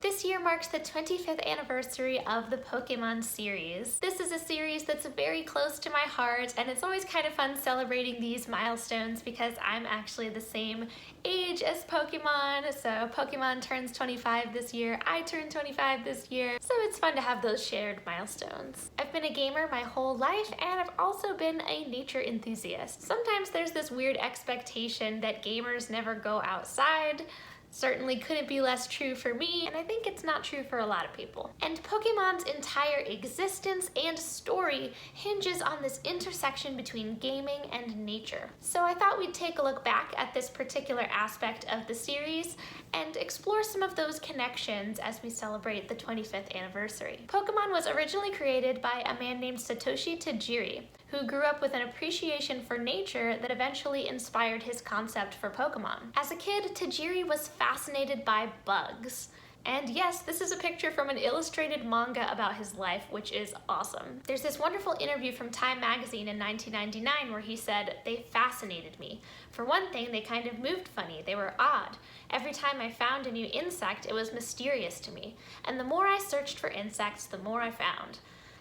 This year marks the 25th anniversary of the Pokemon series. This is a series that's very close to my heart, and it's always kind of fun celebrating these milestones because I'm actually the same age as Pokemon. So Pokemon turns 25 this year, I turn 25 this year, so it's fun to have those shared milestones. I've been a gamer my whole life, and I've also been a nature enthusiast. Sometimes there's this weird expectation that gamers never go outside. Certainly couldn't be less true for me, and I think it's not true for a lot of people. And Pokemon's entire existence and story hinges on this intersection between gaming and nature. So I thought we'd take a look back at this particular aspect of the series and explore some of those connections as we celebrate the 25th anniversary. Pokemon was originally created by a man named Satoshi Tajiri, who grew up with an appreciation for nature that eventually inspired his concept for Pokemon. As a kid, Tajiri was fascinated by bugs. And yes, this is a picture from an illustrated manga about his life, which is awesome. There's this wonderful interview from Time magazine in 1999 where he said, "They fascinated me. For one thing, they kind of moved funny. They were odd. Every time I found a new insect, it was mysterious to me. And the more I searched for insects, the more I found.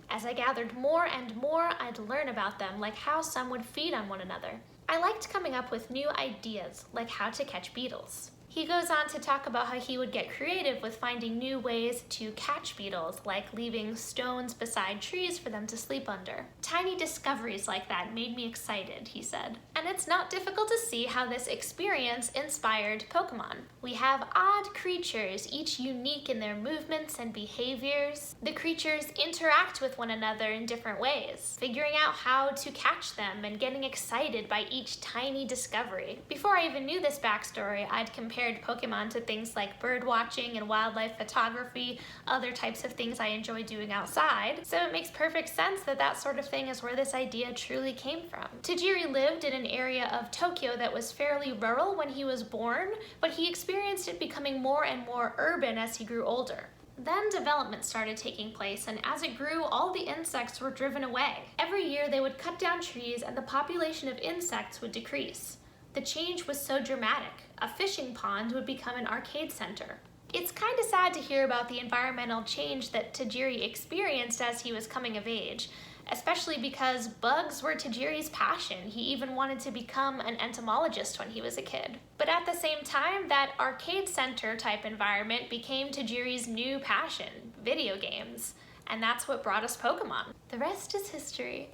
As I gathered more and more, I'd learn about them, like how some would feed on one another. I liked coming up with new ideas, like how to catch beetles." He goes on to talk about how he would get creative with finding new ways to catch beetles, like leaving stones beside trees for them to sleep under. "Tiny discoveries like that made me excited," he said. And it's not difficult to see how this experience inspired Pokemon. We have odd creatures, each unique in their movements and behaviors. The creatures interact with one another in different ways, figuring out how to catch them and getting excited by each tiny discovery. Before I even knew this backstory, I'd compared Pokemon to things like bird watching and wildlife photography, other types of things I enjoy doing outside, so it makes perfect sense that that sort of thing is where this idea truly came from. Tajiri lived in an area of Tokyo that was fairly rural when he was born, but he experienced it becoming more and more urban as he grew older. Then development started taking place, and as it grew, all the insects were driven away. Every year they would cut down trees and the population of insects would decrease. The change was so dramatic. A fishing pond would become an arcade center. It's kind of sad to hear about the environmental change that Tajiri experienced as he was coming of age, especially because bugs were Tajiri's passion. He even wanted to become an entomologist when he was a kid. But at the same time, that arcade center type environment became Tajiri's new passion, video games. And that's what brought us Pokemon. The rest is history.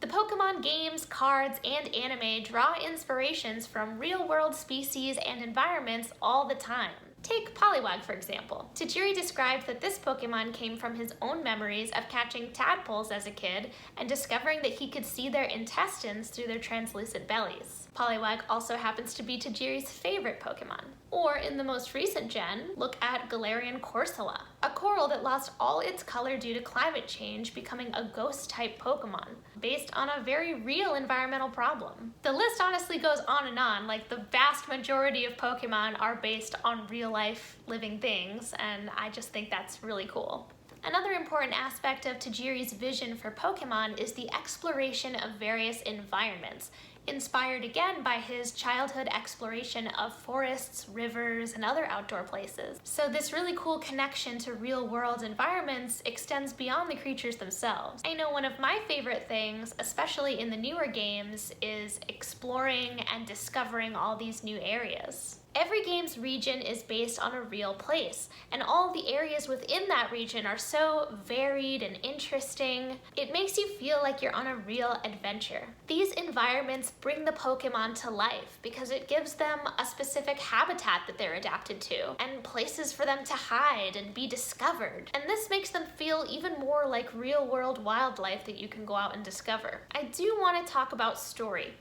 The Pokemon games, cards, and anime draw inspirations from real-world species and environments all the time. Take Poliwag, for example. Tajiri described that this Pokemon came from his own memories of catching tadpoles as a kid and discovering that he could see their intestines through their translucent bellies. Poliwag also happens to be Tajiri's favorite Pokemon. Or in the most recent gen, look at Galarian Corsola, a coral that lost all its color due to climate change, becoming a ghost-type Pokemon, based on a very real environmental problem. The list honestly goes on and on, like the vast majority of Pokemon are based on real-life living things, and I just think that's really cool. Another important aspect of Tajiri's vision for Pokemon is the exploration of various environments, inspired again by his childhood exploration of forests, rivers, and other outdoor places. So this really cool connection to real-world environments extends beyond the creatures themselves. I know one of my favorite things, especially in the newer games, is exploring and discovering all these new areas. Every game's region is based on a real place, and all the areas within that region are so varied and interesting. It makes you feel like you're on a real adventure. These environments bring the Pokemon to life because it gives them a specific habitat that they're adapted to, and places for them to hide and be discovered. And this makes them feel even more like real-world wildlife that you can go out and discover. I do want to talk about story.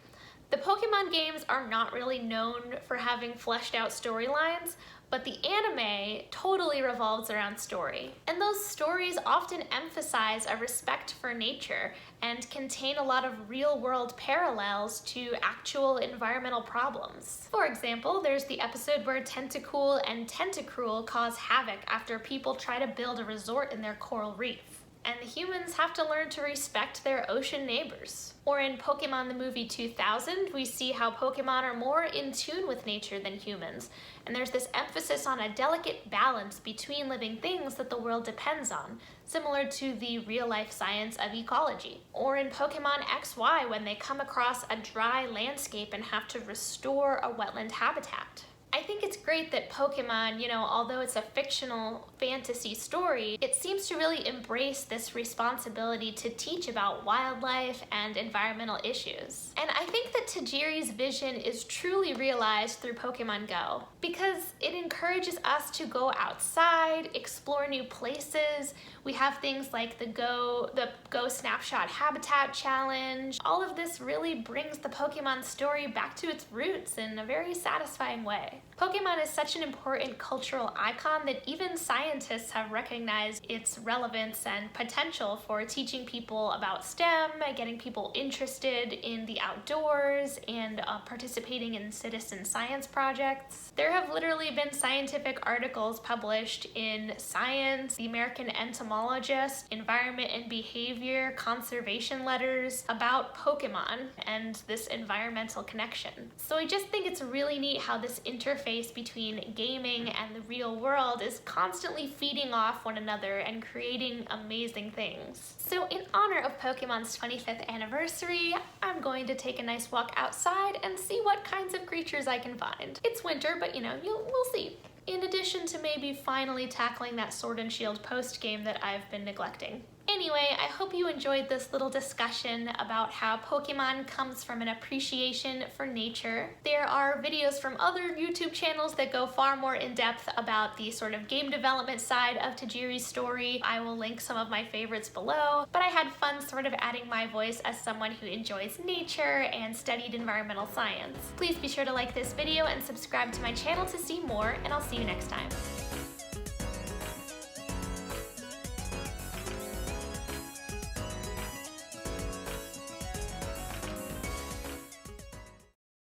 The Pokemon games are not really known for having fleshed out storylines, but the anime totally revolves around story. And those stories often emphasize a respect for nature and contain a lot of real-world parallels to actual environmental problems. For example, there's the episode where Tentacool and Tentacruel cause havoc after people try to build a resort in their coral reef. And the humans have to learn to respect their ocean neighbors. Or in Pokemon the movie 2000, we see how Pokemon are more in tune with nature than humans. And there's this emphasis on a delicate balance between living things that the world depends on, similar to the real-life science of ecology. Or in Pokemon XY, when they come across a dry landscape and have to restore a wetland habitat. I think it's great that Pokemon, although it's a fictional fantasy story, it seems to really embrace this responsibility to teach about wildlife and environmental issues. And I think that Tajiri's vision is truly realized through Pokemon Go, because it encourages us to go outside, explore new places. We have things like the Go Snapshot Habitat Challenge. All of this really brings the Pokemon story back to its roots in a very satisfying way. Pokemon is such an important cultural icon that even scientists have recognized its relevance and potential for teaching people about STEM, getting people interested in the outdoors, and participating in citizen science projects. There have literally been scientific articles published in Science, the American Entomologist, Environment and Behavior, Conservation Letters about Pokemon and this environmental connection. So I just think it's really neat how this interface between gaming and the real world is constantly feeding off one another and creating amazing things. So in honor of Pokemon's 25th anniversary, I'm going to take a nice walk outside and see what kinds of creatures I can find. It's winter, but we'll see. In addition to maybe finally tackling that Sword and Shield post-game that I've been neglecting. Anyway, I hope you enjoyed this little discussion about how Pokemon comes from an appreciation for nature. There are videos from other YouTube channels that go far more in depth about the sort of game development side of Tajiri's story. I will link some of my favorites below, but I had fun sort of adding my voice as someone who enjoys nature and studied environmental science. Please be sure to like this video and subscribe to my channel to see more, and I'll see you next time.